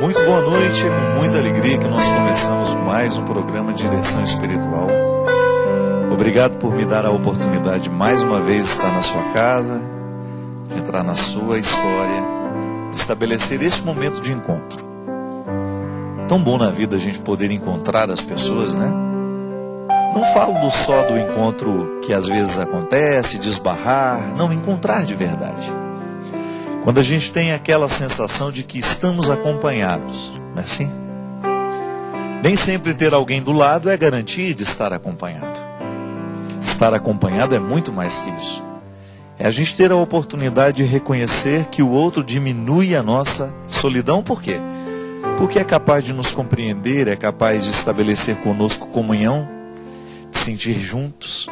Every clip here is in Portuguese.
Muito boa noite, com muita alegria que nós começamos mais um programa de direção espiritual. Obrigado por me dar a oportunidade de mais uma vez estar na sua casa, de entrar na sua história, de estabelecer esse momento de encontro. Tão bom na vida a gente poder encontrar as pessoas, né? Não falo só do encontro que às vezes acontece, de esbarrar, não, encontrar de verdade. Quando a gente tem aquela sensação de que estamos acompanhados, não é assim? Nem sempre ter alguém do lado é garantia de estar acompanhado. Estar acompanhado é muito mais que isso. É a gente ter a oportunidade de reconhecer que o outro diminui a nossa solidão. Por quê? Porque é capaz de nos compreender, é capaz de estabelecer conosco comunhão, de sentir juntos,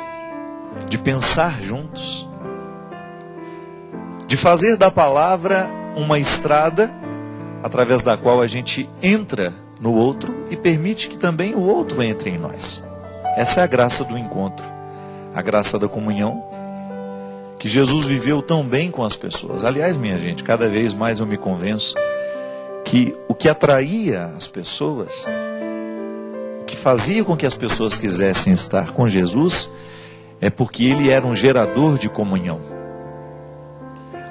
de pensar juntos, de fazer da palavra uma estrada através da qual a gente entra no outro e permite que também o outro entre em nós. Essa é a graça do encontro, a graça da comunhão, que Jesus viveu tão bem com as pessoas. Aliás, minha gente, cada vez mais eu me convenço que o que atraía as pessoas, o que fazia com que as pessoas quisessem estar com Jesus, é porque ele era um gerador de comunhão.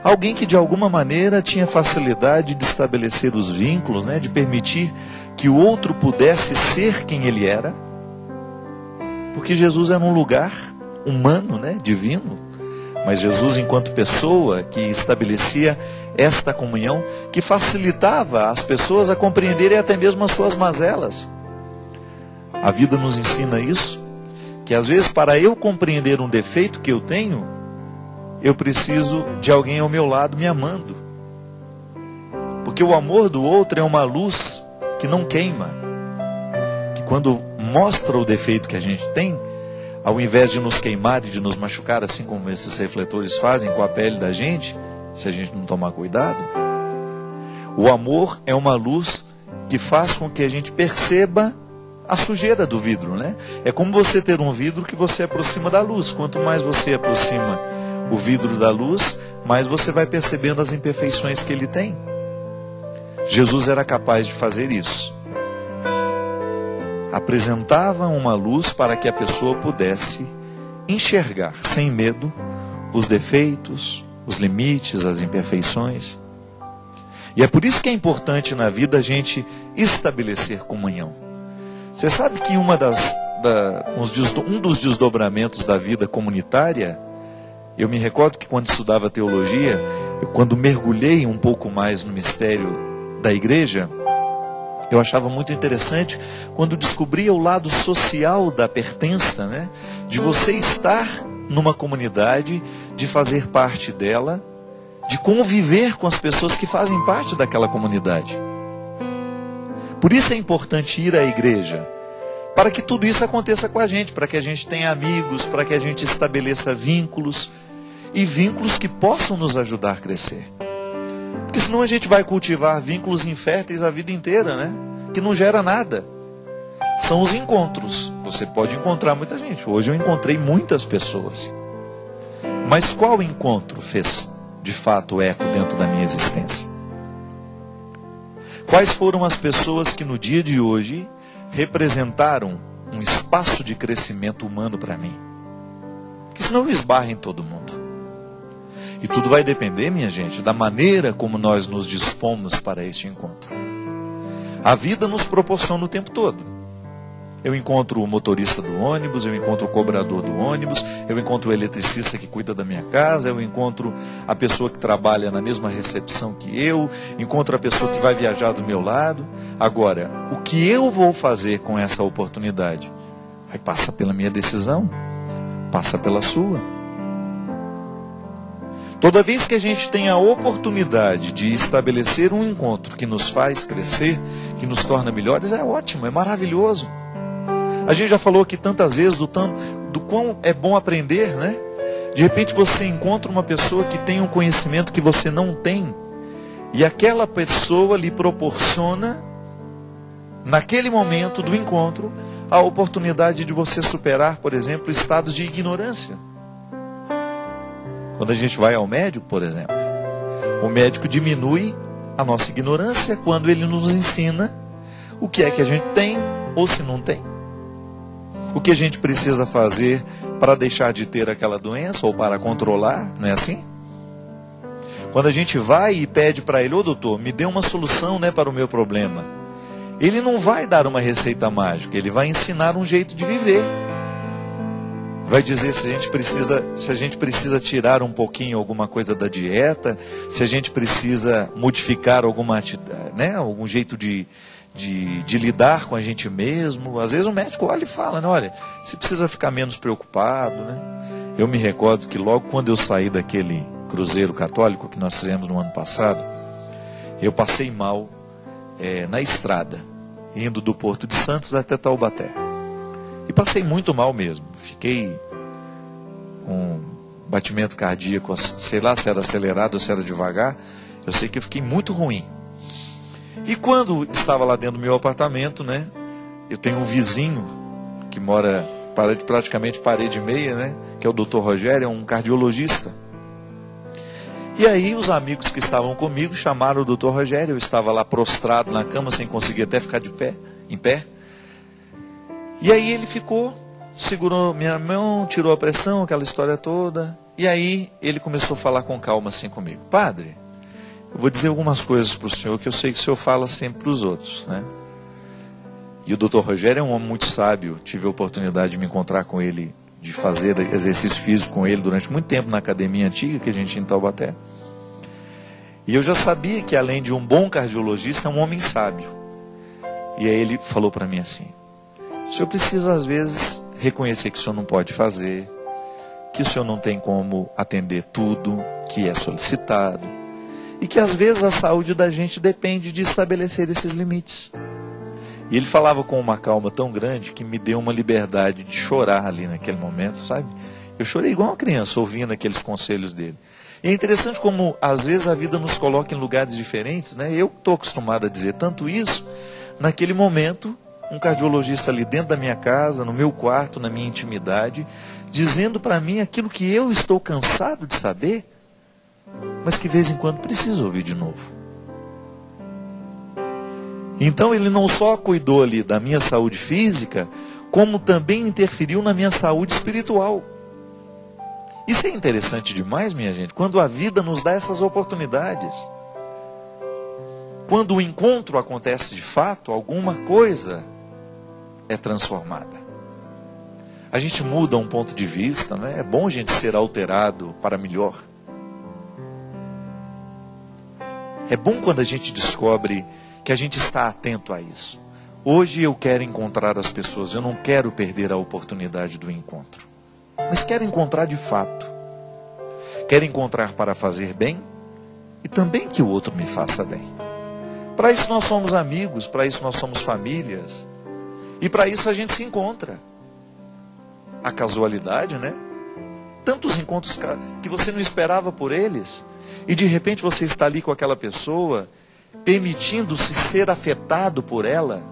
Alguém que de alguma maneira tinha facilidade de estabelecer os vínculos, né, de permitir que o outro pudesse ser quem ele era. Porque Jesus era um lugar humano, né, divino. Mas Jesus, enquanto pessoa que estabelecia esta comunhão, que facilitava as pessoas a compreenderem até mesmo as suas mazelas. A vida nos ensina isso, que às vezes para eu compreender um defeito que eu tenho, eu preciso de alguém ao meu lado me amando. Porque o amor do outro é uma luz que não queima. Que quando mostra o defeito que a gente tem, ao invés de nos queimar e de nos machucar, assim como esses refletores fazem com a pele da gente, se a gente não tomar cuidado, o amor é uma luz que faz com que a gente perceba a sujeira do vidro, né? É como você ter um vidro que você aproxima da luz. Quanto mais você aproxima o vidro da luz, mais você vai percebendo as imperfeições que ele tem. Jesus era capaz de fazer isso. Apresentava uma luz para que a pessoa pudesse enxergar sem medo os defeitos, os limites, as imperfeições. E é por isso que é importante na vida a gente estabelecer comunhão. Você sabe que um dos desdobramentos da vida comunitária, eu me recordo que quando estudava teologia, quando mergulhei um pouco mais no mistério da igreja, eu achava muito interessante quando descobria o lado social da pertença, né? De você estar numa comunidade, de fazer parte dela, de conviver com as pessoas que fazem parte daquela comunidade. Por isso é importante ir à igreja, para que tudo isso aconteça com a gente, para que a gente tenha amigos, para que a gente estabeleça vínculos, e vínculos que possam nos ajudar a crescer. Porque senão a gente vai cultivar vínculos inférteis a vida inteira, né? Que não gera nada. São os encontros. Você pode encontrar muita gente. Hoje eu encontrei muitas pessoas. Mas qual encontro fez de fato eco dentro da minha existência? Quais foram as pessoas que no dia de hoje representaram um espaço de crescimento humano para mim? Porque senão eu esbarro em todo mundo. E tudo vai depender, minha gente, da maneira como nós nos dispomos para este encontro. A vida nos proporciona o tempo todo. Eu encontro o motorista do ônibus, eu encontro o cobrador do ônibus, eu encontro o eletricista que cuida da minha casa, eu encontro a pessoa que trabalha na mesma recepção que eu, encontro a pessoa que vai viajar do meu lado. Agora, o que eu vou fazer com essa oportunidade? Aí passa pela minha decisão, passa pela sua. Toda vez que a gente tem a oportunidade de estabelecer um encontro que nos faz crescer, que nos torna melhores, é ótimo, é maravilhoso. A gente já falou aqui tantas vezes do quão é bom aprender, né? De repente você encontra uma pessoa que tem um conhecimento que você não tem, e aquela pessoa lhe proporciona, naquele momento do encontro, a oportunidade de você superar, por exemplo, estados de ignorância. Quando a gente vai ao médico, por exemplo, o médico diminui a nossa ignorância quando Ele nos ensina o que é que a gente tem ou se não tem. O que a gente precisa fazer para deixar de ter aquela doença ou para controlar, não é assim? Quando a gente vai e pede para Ele, ô doutor, me dê uma solução, né, para o meu problema. Ele não vai dar uma receita mágica, Ele vai ensinar um jeito de viver. Vai dizer se a gente precisa tirar um pouquinho alguma coisa da dieta, se a gente precisa modificar algum jeito de lidar com a gente mesmo. Às vezes o médico olha e fala, né, olha, você precisa ficar menos preocupado, né? Eu me recordo que logo quando eu saí daquele cruzeiro católico que nós fizemos no ano passado, eu passei mal na estrada, indo do Porto de Santos até Taubaté. E passei muito mal mesmo. Fiquei com batimento cardíaco, sei lá se era acelerado ou se era devagar. Eu sei que eu fiquei muito ruim. E quando estava lá dentro do meu apartamento, né, eu tenho um vizinho que mora praticamente parede e meia, né, que é o Dr. Rogério, é um cardiologista. E aí os amigos que estavam comigo chamaram o Dr. Rogério. Eu estava lá prostrado na cama, sem conseguir até ficar em pé. E aí ele ficou, segurou minha mão, tirou a pressão, aquela história toda. E aí ele começou a falar com calma assim comigo. Padre, eu vou dizer algumas coisas para o senhor que eu sei que o senhor fala sempre para os outros, né? E o Dr. Rogério é um homem muito sábio. Tive a oportunidade de me encontrar com ele, de fazer exercício físico com ele durante muito tempo na academia antiga que a gente tinha em Taubaté. E eu já sabia que além de um bom cardiologista, é um homem sábio. E aí ele falou para mim assim, o senhor precisa às vezes reconhecer que o senhor não pode fazer, que o senhor não tem como atender tudo que é solicitado, e que às vezes a saúde da gente depende de estabelecer esses limites. E ele falava com uma calma tão grande que me deu uma liberdade de chorar ali naquele momento, sabe? Eu chorei igual uma criança ouvindo aqueles conselhos dele. E é interessante como às vezes a vida nos coloca em lugares diferentes, né? Eu estou acostumado a dizer tanto isso, naquele momento, um cardiologista ali dentro da minha casa, no meu quarto, na minha intimidade, dizendo para mim aquilo que eu estou cansado de saber, mas que de vez em quando preciso ouvir de novo. Então ele não só cuidou ali da minha saúde física, como também interferiu na minha saúde espiritual. Isso é interessante demais, minha gente, quando a vida nos dá essas oportunidades. Quando o encontro acontece de fato, alguma coisa é transformada. A gente muda um ponto de vista, né? É bom a gente ser alterado para melhor. É bom quando a gente descobre que a gente está atento a isso. Hoje eu quero encontrar as pessoas, eu não quero perder a oportunidade do encontro. Mas quero encontrar de fato. Quero encontrar para fazer bem e também que o outro me faça bem. Para isso nós somos amigos, para isso nós somos famílias. E para isso a gente se encontra. A casualidade, né? Tantos encontros que você não esperava por eles. E de repente você está ali com aquela pessoa, permitindo-se ser afetado por ela,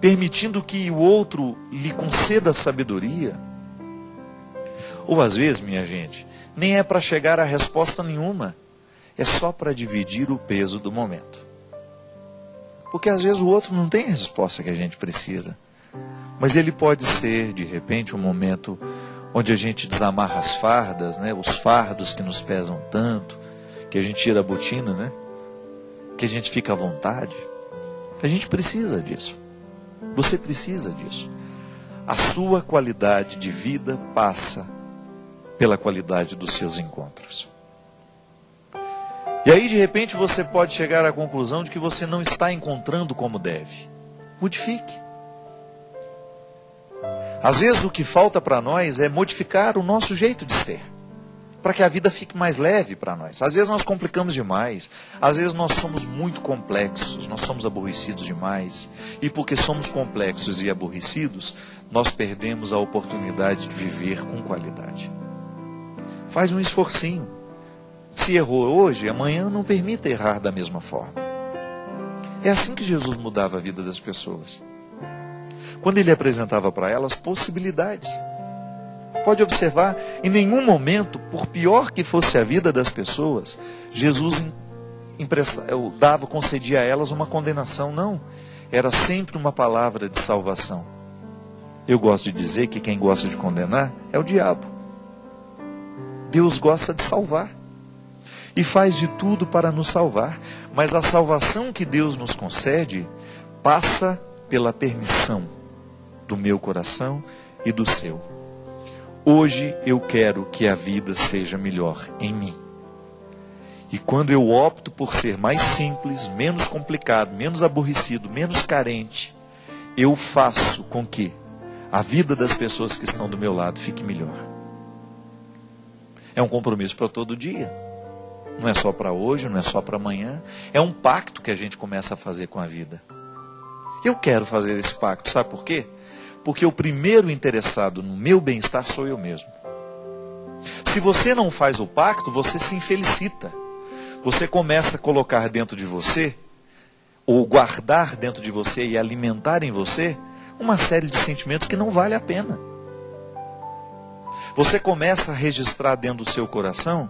permitindo que o outro lhe conceda sabedoria. Ou às vezes, minha gente, nem é para chegar a resposta nenhuma, é só para dividir o peso do momento. Porque às vezes o outro não tem a resposta que a gente precisa, mas ele pode ser, de repente, um momento onde a gente desamarra as fardas, né? Os fardos que nos pesam tanto, que a gente tira a botina, né? Que a gente fica à vontade. A gente precisa disso. Você precisa disso. A sua qualidade de vida passa pela qualidade dos seus encontros. E aí, de repente, você pode chegar à conclusão de que você não está encontrando como deve. Modifique. Às vezes o que falta para nós é modificar o nosso jeito de ser, para que a vida fique mais leve para nós. Às vezes nós complicamos demais, às vezes nós somos muito complexos, nós somos aborrecidos demais. E porque somos complexos e aborrecidos, nós perdemos a oportunidade de viver com qualidade. Faz um esforcinho. Se errou hoje, amanhã não permita errar da mesma forma. É assim que Jesus mudava a vida das pessoas. Quando ele apresentava para elas possibilidades. Pode observar, em nenhum momento, por pior que fosse a vida das pessoas, Jesus concedia a elas uma condenação, não. Era sempre uma palavra de salvação. Eu gosto de dizer que quem gosta de condenar é o diabo. Deus gosta de salvar. E faz de tudo para nos salvar. Mas a salvação que Deus nos concede passa pela permissão do meu coração e do seu. Hoje eu quero que a vida seja melhor em mim. E quando eu opto por ser mais simples, menos complicado, menos aborrecido, menos carente, eu faço com que a vida das pessoas que estão do meu lado fique melhor. É um compromisso para todo dia. Não é só para hoje, não é só para amanhã. É um pacto que a gente começa a fazer com a vida. Eu quero fazer esse pacto, sabe por quê? Porque o primeiro interessado no meu bem-estar sou eu mesmo. Se você não faz o pacto, você se infelicita. Você começa a colocar dentro de você, ou guardar dentro de você e alimentar em você, uma série de sentimentos que não vale a pena. Você começa a registrar dentro do seu coração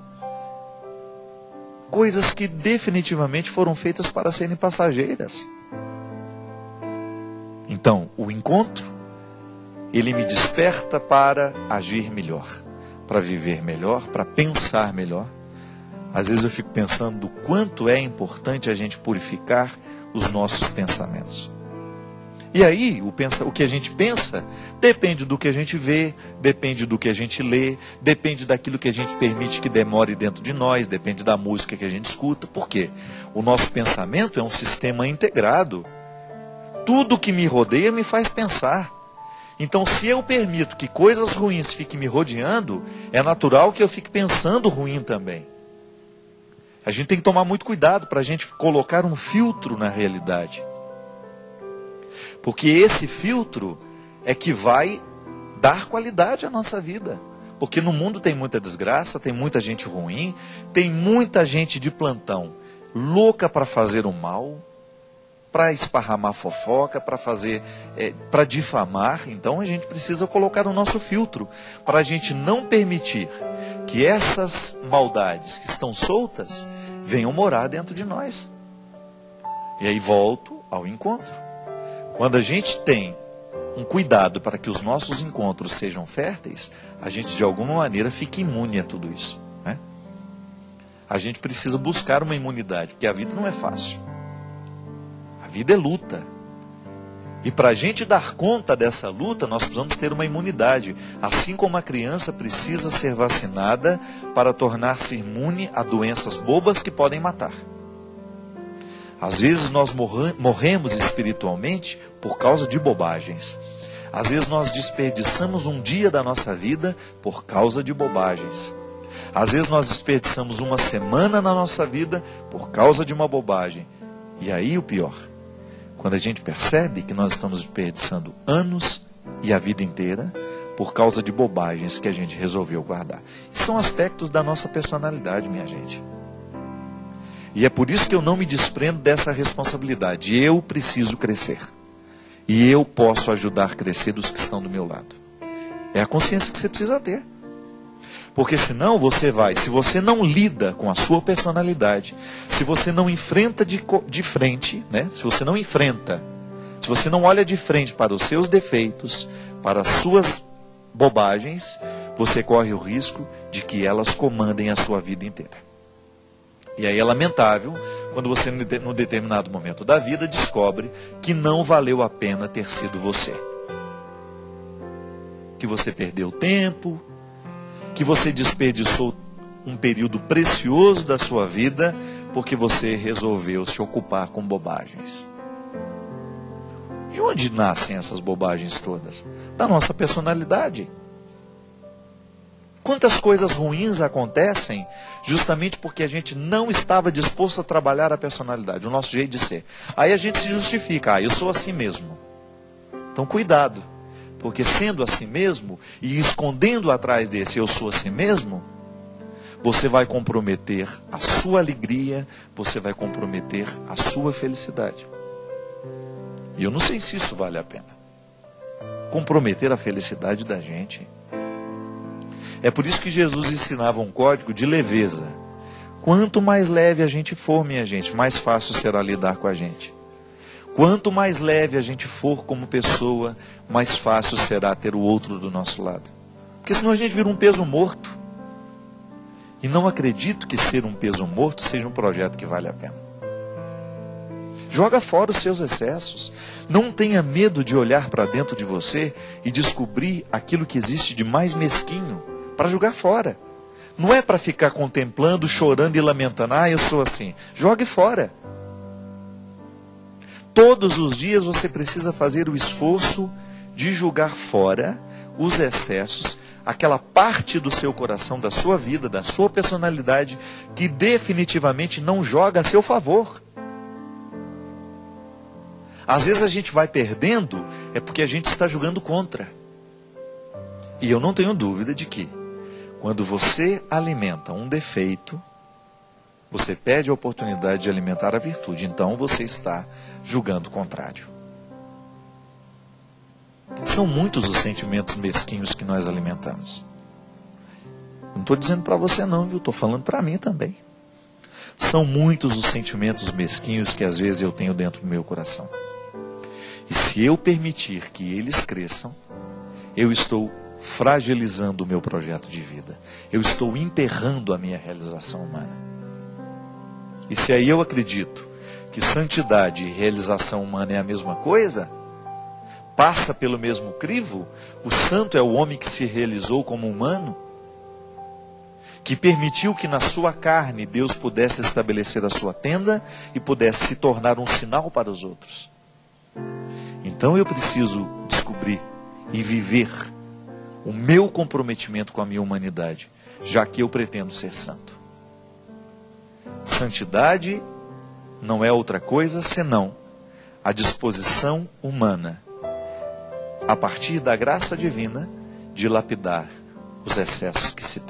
coisas que definitivamente foram feitas para serem passageiras. Então, o encontro, ele me desperta para agir melhor, para viver melhor, para pensar melhor. Às vezes eu fico pensando do quanto é importante a gente purificar os nossos pensamentos. E aí, o que a gente pensa depende do que a gente vê, depende do que a gente lê, depende daquilo que a gente permite que demore dentro de nós, depende da música que a gente escuta. Por quê? O nosso pensamento é um sistema integrado. Tudo que me rodeia me faz pensar. Então, se eu permito que coisas ruins fiquem me rodeando, é natural que eu fique pensando ruim também. A gente tem que tomar muito cuidado para a gente colocar um filtro na realidade. Porque esse filtro é que vai dar qualidade à nossa vida. Porque no mundo tem muita desgraça, tem muita gente ruim, tem muita gente de plantão, louca para fazer o mal, para esparramar fofoca, para difamar. Então a gente precisa colocar o nosso filtro para a gente não permitir que essas maldades que estão soltas venham morar dentro de nós. E aí volto ao encontro. Quando a gente tem um cuidado para que os nossos encontros sejam férteis, a gente de alguma maneira fica imune a tudo isso, né? A gente precisa buscar uma imunidade, porque a vida não é fácil. A vida é luta. E para a gente dar conta dessa luta, nós precisamos ter uma imunidade. Assim como a criança precisa ser vacinada para tornar-se imune a doenças bobas que podem matar. Às vezes nós morremos espiritualmente por causa de bobagens. Às vezes nós desperdiçamos um dia da nossa vida por causa de bobagens. Às vezes nós desperdiçamos uma semana na nossa vida por causa de uma bobagem. E aí o pior, quando a gente percebe que nós estamos desperdiçando anos e a vida inteira por causa de bobagens que a gente resolveu guardar. São aspectos da nossa personalidade, minha gente. E é por isso que eu não me desprendo dessa responsabilidade. Eu preciso crescer. E eu posso ajudar a crescer os que estão do meu lado. É a consciência que você precisa ter. Porque senão se você não lida com a sua personalidade, se você não enfrenta de frente, né? Se você não olha de frente para os seus defeitos, para as suas bobagens, você corre o risco de que elas comandem a sua vida inteira. E aí é lamentável quando você, num determinado momento da vida, descobre que não valeu a pena ter sido você. Que você perdeu tempo, que você desperdiçou um período precioso da sua vida, porque você resolveu se ocupar com bobagens. De onde nascem essas bobagens todas? Da nossa personalidade. Quantas coisas ruins acontecem justamente porque a gente não estava disposto a trabalhar a personalidade, o nosso jeito de ser. Aí a gente se justifica, eu sou assim mesmo. Então cuidado, porque sendo assim mesmo e escondendo atrás desse eu sou assim mesmo, você vai comprometer a sua alegria, você vai comprometer a sua felicidade. E eu não sei se isso vale a pena. Comprometer a felicidade da gente. É por isso que Jesus ensinava um código de leveza. Quanto mais leve a gente for, minha gente, mais fácil será lidar com a gente. Quanto mais leve a gente for como pessoa, mais fácil será ter o outro do nosso lado. Porque senão a gente vira um peso morto. E não acredito que ser um peso morto seja um projeto que vale a pena. Joga fora os seus excessos. Não tenha medo de olhar para dentro de você e descobrir aquilo que existe de mais mesquinho para jogar fora. Não é para ficar contemplando, chorando e lamentando. Ah, eu sou assim. Jogue fora. Todos os dias você precisa fazer o esforço de jogar fora os excessos, aquela parte do seu coração, da sua vida, da sua personalidade, que definitivamente não joga a seu favor. Às vezes a gente vai perdendo, é porque a gente está jogando contra. E eu não tenho dúvida de que, quando você alimenta um defeito, você perde a oportunidade de alimentar a virtude. Então você está julgando o contrário. São muitos os sentimentos mesquinhos que nós alimentamos. Não estou dizendo para você não, viu? Estou falando para mim também. São muitos os sentimentos mesquinhos que às vezes eu tenho dentro do meu coração. E se eu permitir que eles cresçam, eu estou fragilizando o meu projeto de vida. Eu estou emperrando a minha realização humana. E se aí eu acredito que santidade e realização humana é a mesma coisa, passa pelo mesmo crivo, o santo é o homem que se realizou como humano, que permitiu que na sua carne Deus pudesse estabelecer a sua tenda e pudesse se tornar um sinal para os outros. Então eu preciso descobrir e viver o meu comprometimento com a minha humanidade, já que eu pretendo ser santo. Santidade não é outra coisa senão a disposição humana, a partir da graça divina, de lapidar os excessos que se